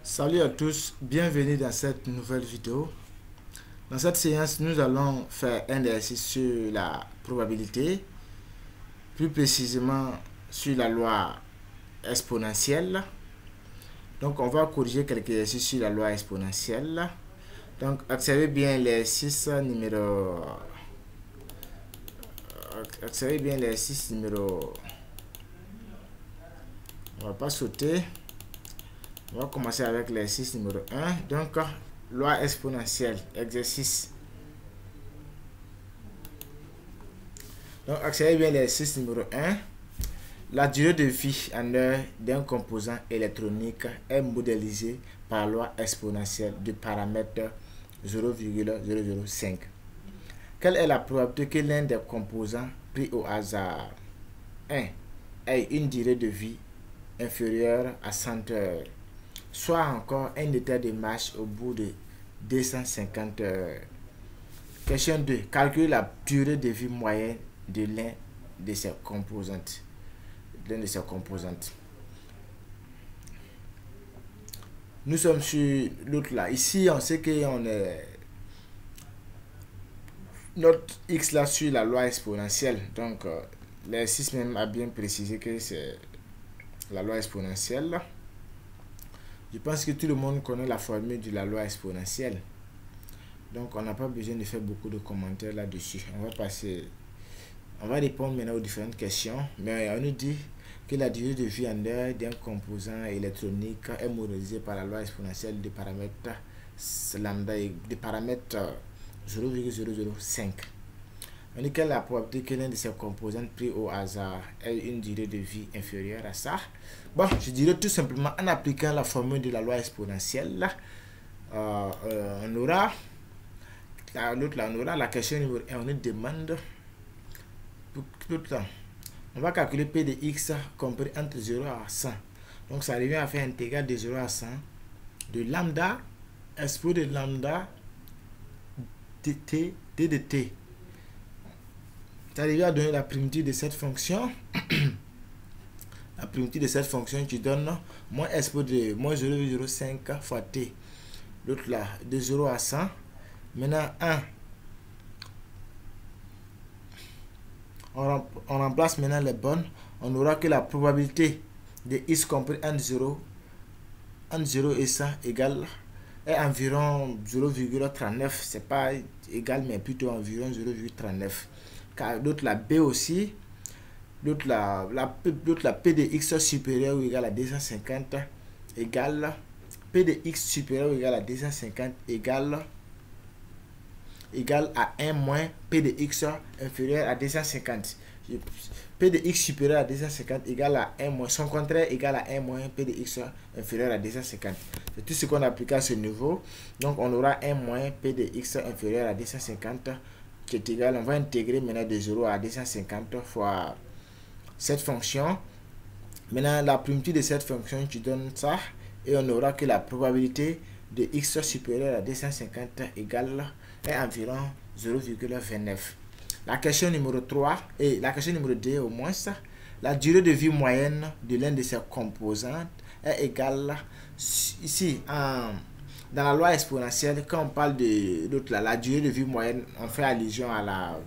Salut à tous, bienvenue dans cette nouvelle vidéo. Dans cette séance, nous allons faire un exercice sur la probabilité, plus précisément sur la loi exponentielle. Donc, on va corriger quelques exercices sur la loi exponentielle. Donc, observez bien l'exercice numéro... On va pas sauter. On va commencer avec l'exercice numéro 1. Donc, loi exponentielle, exercice. Donc, observez bien l'exercice numéro 1. La durée de vie en heure d'un composant électronique est modélisée par la loi exponentielle du paramètre 0,005. Quelle est la probabilité que l'un des composants pris au hasard 1 ait une durée de vie inférieure à 100 heures, soit encore un état de marche au bout de 250 heures? Question 2. Calculer la durée de vie moyenne de l'un de ces composantes. Nous sommes sur l'autre là. Ici, on sait qu'on est notre x là sur la loi exponentielle. Donc, l'exercice même a bien précisé que c'est la loi exponentielle. Je pense que tout le monde connaît la formule de la loi exponentielle. Donc, on n'a pas besoin de faire beaucoup de commentaires là-dessus. On va répondre maintenant aux différentes questions. Mais on nous dit que la durée de vie en heure d'un composant électronique est modélisée par la loi exponentielle des paramètres lambda et des paramètres 0,005. On dit quelle est la probabilité que l'un de ces composants pris au hasard ait une durée de vie inférieure à ça. Bon, je dirais tout simplement en appliquant la formule de la loi exponentielle, on aura la question numéro 1. On nous demande on va calculer P de x compris entre 0 à 100. Donc ça revient à faire intégral de 0 à 100 de lambda expo de lambda dt de t. Ça revient à donner la primitive de cette fonction. La primitive de cette fonction qui donne moins expo de moins 0,05 fois t. L'autre là, de 0 à 100. Maintenant 1. On remplace maintenant les bonnes. On aura que la probabilité de x compris entre 0 et 100 égale est environ 0,39. C'est pas égal, mais plutôt environ 0,39. Car l'autre la b aussi, l'autre la p de x supérieur ou égal à 250 égale p de x supérieur ou égal à 250 égale à 1 moins p de x inférieur à 250. P de x supérieur à 250 égale à 1 moins, son contraire égale à 1 moins p de x inférieur à 250. C'est tout ce qu'on applique à ce niveau. Donc on aura 1 moins p de x inférieur à 250 qui est égal, on va intégrer maintenant de 0 à 250 fois cette fonction. Maintenant la primitive de cette fonction qui donne ça, et on aura que la probabilité de x supérieur à 250 égale est environ 0,29. La question numéro 3 et la question numéro 2 au moins, la durée de vie moyenne de l'un de ces composants est égale ici dans la loi exponentielle. Quand on parle de l'autre là, la durée de vie moyenne, on fait allusion à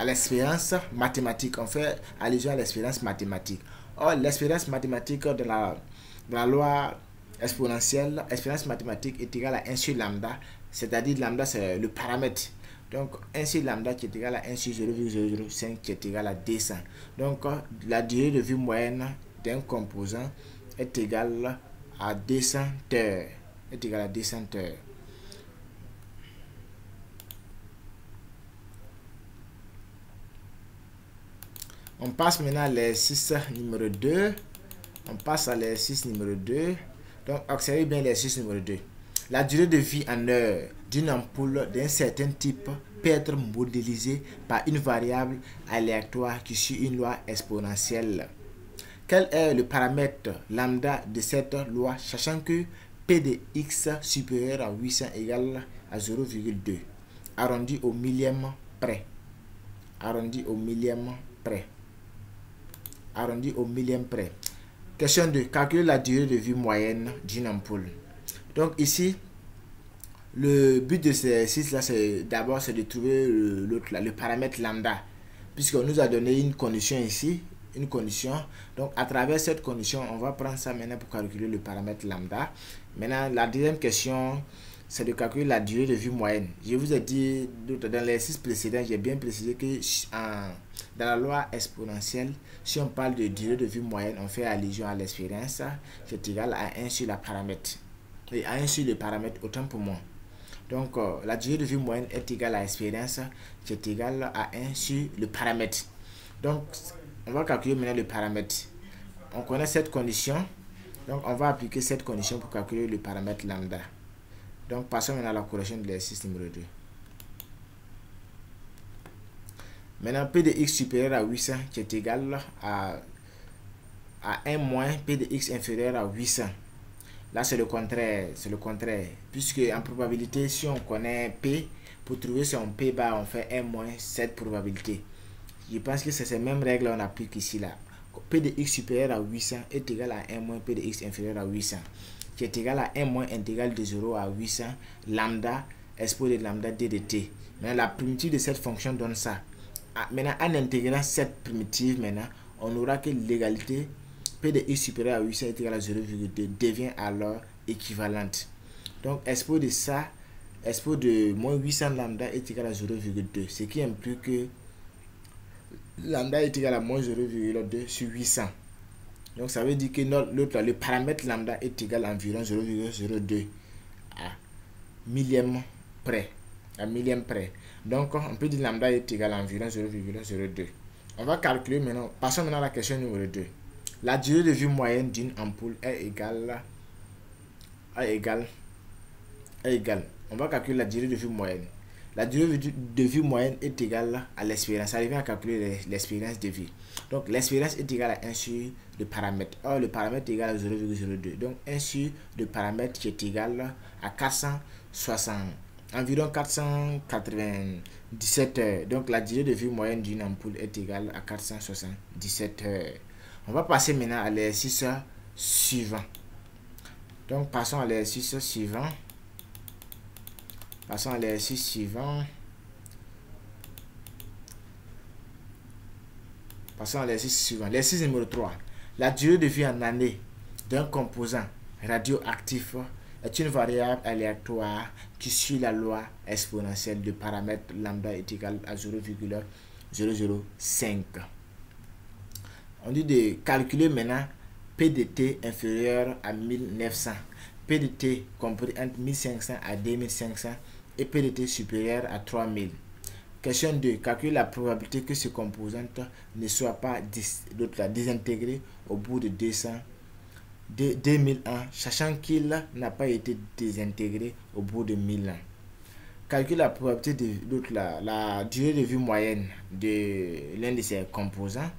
l'expérience mathématique. On fait allusion à l'expérience mathématique. Or, l'expérience mathématique de la loi exponentielle, expérience mathématique est égale à 1 sur lambda, c'est-à-dire lambda c'est le paramètre. Donc 1 sur lambda qui est égal à 1 sur 0,005 qui est égal à 200. Donc la durée de vie moyenne d'un composant est égale à 200 heures. Est égale à 200 heures. On passe maintenant à l'exercice numéro 2. On passe à l'exercice numéro 2. Donc, observez bien l'exercice numéro 2. La durée de vie en heure d'une ampoule d'un certain type peut être modélisée par une variable aléatoire qui suit une loi exponentielle. Quel est le paramètre lambda de cette loi, sachant que P de x supérieur à 800 égale à 0,2, arrondi au millième près. Arrondi au millième près. Arrondi au millième près. Question 2. Calculer la durée de vie moyenne d'une ampoule. Donc ici, le but de ces exercices là, c'est d'abord de trouver le paramètre lambda, puisqu'on nous a donné une condition ici, une condition. Donc à travers cette condition, on va prendre ça maintenant pour calculer le paramètre lambda. Maintenant, la deuxième question, c'est de calculer la durée de vie moyenne. Je vous ai dit dans l'exercice précédent, j'ai bien précisé que dans la loi exponentielle, si on parle de durée de vie moyenne, on fait allusion à l'expérience qui est égale à 1 sur la paramètre. Et à 1 sur le paramètre, autant pour moi. Donc, la durée de vie moyenne est égale à l'expérience qui est égale à 1 sur le paramètre. Donc, on va calculer maintenant le paramètre. On connaît cette condition. Donc, on va appliquer cette condition pour calculer le paramètre lambda. Donc, passons maintenant à la correction de l'exercice numéro 2. Maintenant, P de x supérieur à 800 qui est égal à 1 moins P de x inférieur à 800. Là, c'est le contraire. C'est le contraire. Puisque en probabilité, si on connaît P, pour trouver son P bar, on fait 1 moins cette probabilité. Je pense que c'est ces mêmes règles qu'on applique ici. Là. P de x supérieur à 800 est égal à 1 moins P de x inférieur à 800. Qui est égal à 1 moins intégral de 0 à 800 lambda exposé de lambda d de t. Maintenant, la primitive de cette fonction donne ça. Maintenant, en intégrant cette primitive, maintenant, on aura que l'égalité P de x supérieur à 800 est égal à 0,2 devient alors équivalente. Donc, expo de ça, expo de moins 800 lambda est égal à 0,2. Ce qui implique que lambda est égal à moins 0,2 sur 800. Donc, ça veut dire que le paramètre lambda est égal à environ 0,02 à millième près. À millième près. Donc, on peut dire lambda est égal à environ 0,02. On va calculer maintenant. Passons maintenant à la question numéro 2. La durée de vie moyenne d'une ampoule est égale. On va calculer la durée de vie moyenne. La durée de vie moyenne est égale à l'expérience. Arriver à calculer l'expérience de vie. Donc, l'expérience est égale à 1 sur le paramètre. Or, le paramètre est égal à 0,02. Donc, 1 sur le paramètre qui est égal à 460. Environ 497 heures. Donc, la durée de vie moyenne d'une ampoule est égale à 477 heures. On va passer maintenant à l'exercice suivant. Donc, passons à l'exercice suivant. Passons à l'exercice suivant. Passons à l'exercice suivant. L'exercice numéro 3. La durée de vie en année d'un composant radioactif est une variable aléatoire qui suit la loi exponentielle de paramètre lambda est égal à 0,005. On dit de calculer maintenant P de t inférieur à 1900. P de t compris entre 1500 à 2500 et P de t supérieur à 3000. Question 2. Calculer la probabilité que ce composant ne soit pas désintégré au bout de 2000 ans, sachant qu'il n'a pas été désintégré au bout de 1000 ans. Calculer la probabilité de la durée de vie moyenne de l'un de ces composants.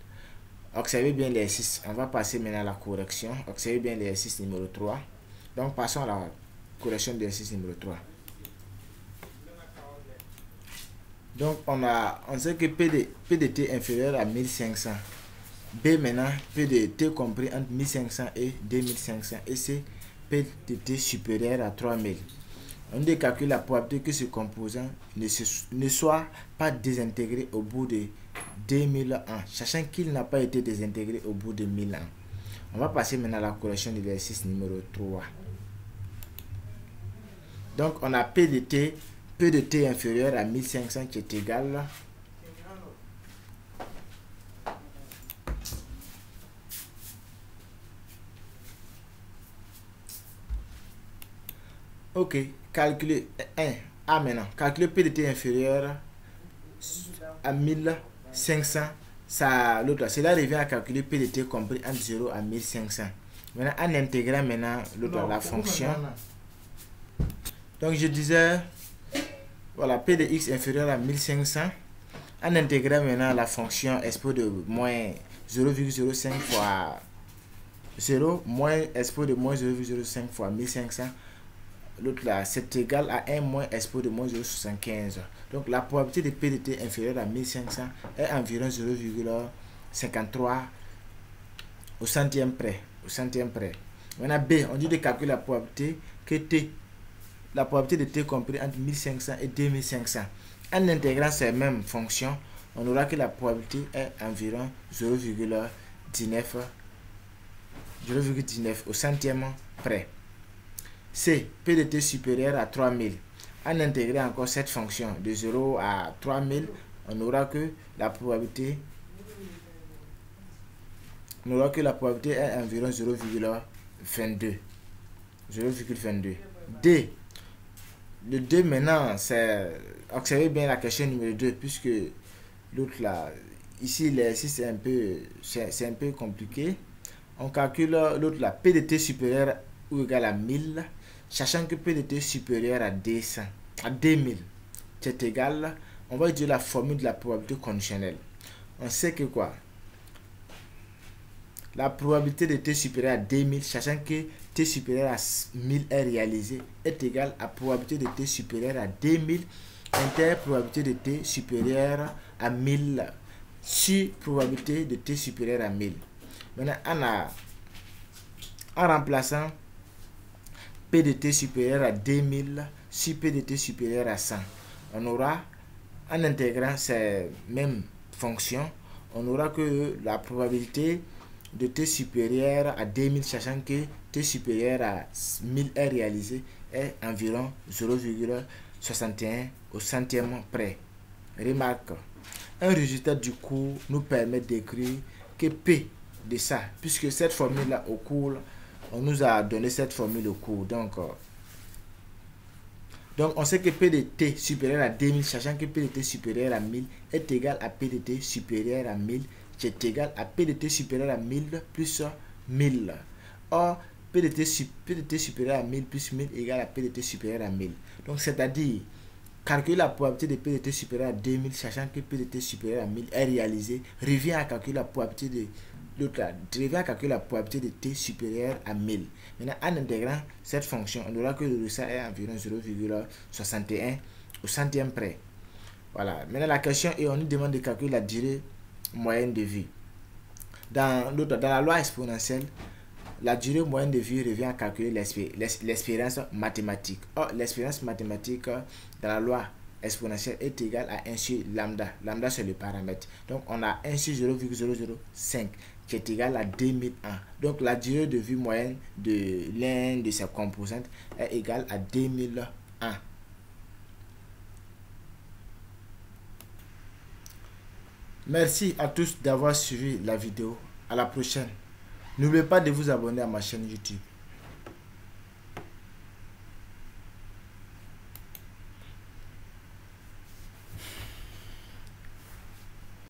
Observez bien l'exercice. On va passer maintenant à la correction. Observez bien l'exercice numéro 3. Donc, passons à la correction de l'exercice numéro 3. Donc, on sait que P de t inférieur à 1500. B maintenant, P de t compris entre 1500 et 2500. Et c'est P de t supérieur à 3000. On dit calculer la probabilité que ce composant ne soit pas désintégré au bout de 2000 ans, sachant qu'il n'a pas été désintégré au bout de 1000 ans. On va passer maintenant à la correction de l'exercice numéro 3. Donc, on a P de t inférieur à 1500 qui est égal ok, calculer 1. Ah, maintenant, calculer P de t inférieur à 1500. Ça, l'autre, cela revient à calculer P de t compris entre 0 à 1500. Maintenant, en intégrant maintenant l'autre, la fonction. Donc, je disais, voilà, P de x inférieur à 1500. En intégrant maintenant la fonction expo de moins 0,05 fois 0, moins expo de moins 0,05 fois 1500. L'autre là, c'est égal à 1 moins expo de moins 0,75. Donc la probabilité de P de t inférieure à 1500 est environ 0,53 au centième près. Maintenant B, on dit de calculer la probabilité que T, la probabilité de T compris entre 1500 et 2500. En intégrant ces mêmes fonctions, on aura que la probabilité est environ 0,19 au centième près. C, P de T supérieur à 3000. En intégrant encore cette fonction de 0 à 3000, on aura que la probabilité est environ 0,22. D. Le 2 maintenant, c'est... Observez bien la question numéro 2, puisque l'autre là, ici c'est un peu compliqué. On calcule l'autre là, P de T supérieur ou égal à 1000, sachant que P de T supérieur à 2000, c'est égal, on va utiliser la formule de la probabilité conditionnelle. On sait que quoi? La probabilité de T supérieur à 2000, sachant que T supérieur à 1000 est réalisée, est égale à probabilité de T supérieur à 2000 inter probabilité de T supérieur à 1000 sur probabilité de T supérieur à 1000. Maintenant, en remplaçant P de T supérieur à 2000 sur P de T supérieur à 100, on aura, en intégrant ces mêmes fonctions, on aura que la probabilité de T supérieur à 2000, sachant que T supérieur à 1000 est réalisé, est environ 0,61 au centième près. Remarque, un résultat du cours nous permet d'écrire que P de ça, puisque cette formule-là au cours, on nous a donné cette formule au cours. Donc on sait que P de T supérieur à 2000, sachant que P de T supérieur à 1000 est égal à P de T supérieur à 1000, c'est égal à P de T supérieur à 1000 plus 1000. Or, P de T supérieur à 1000 plus 1000 égale à P de T supérieur à 1000. Donc, c'est-à-dire, calculer la probabilité de P de T supérieur à 2000, sachant que P de T supérieur à 1000 est réalisé, revient à calculer la probabilité de T supérieur à 1000. Maintenant, en intégrant cette fonction, on aura que le résultat est environ 0,61 au centième près. Voilà. Maintenant, la question est, on nous demande de calculer la durée moyenne de vie. Dans la loi exponentielle, la durée moyenne de vie revient à calculer l'expérience mathématique. Or, l'expérience mathématique dans la loi exponentielle est égale à 1 sur lambda. Lambda, c'est le paramètre. Donc, on a 1 sur 0,005 qui est égal à 2001. Donc, la durée de vie moyenne de l'un de ces composantes est égale à 2001. Merci à tous d'avoir suivi la vidéo. À la prochaine. N'oubliez pas de vous abonner à ma chaîne YouTube.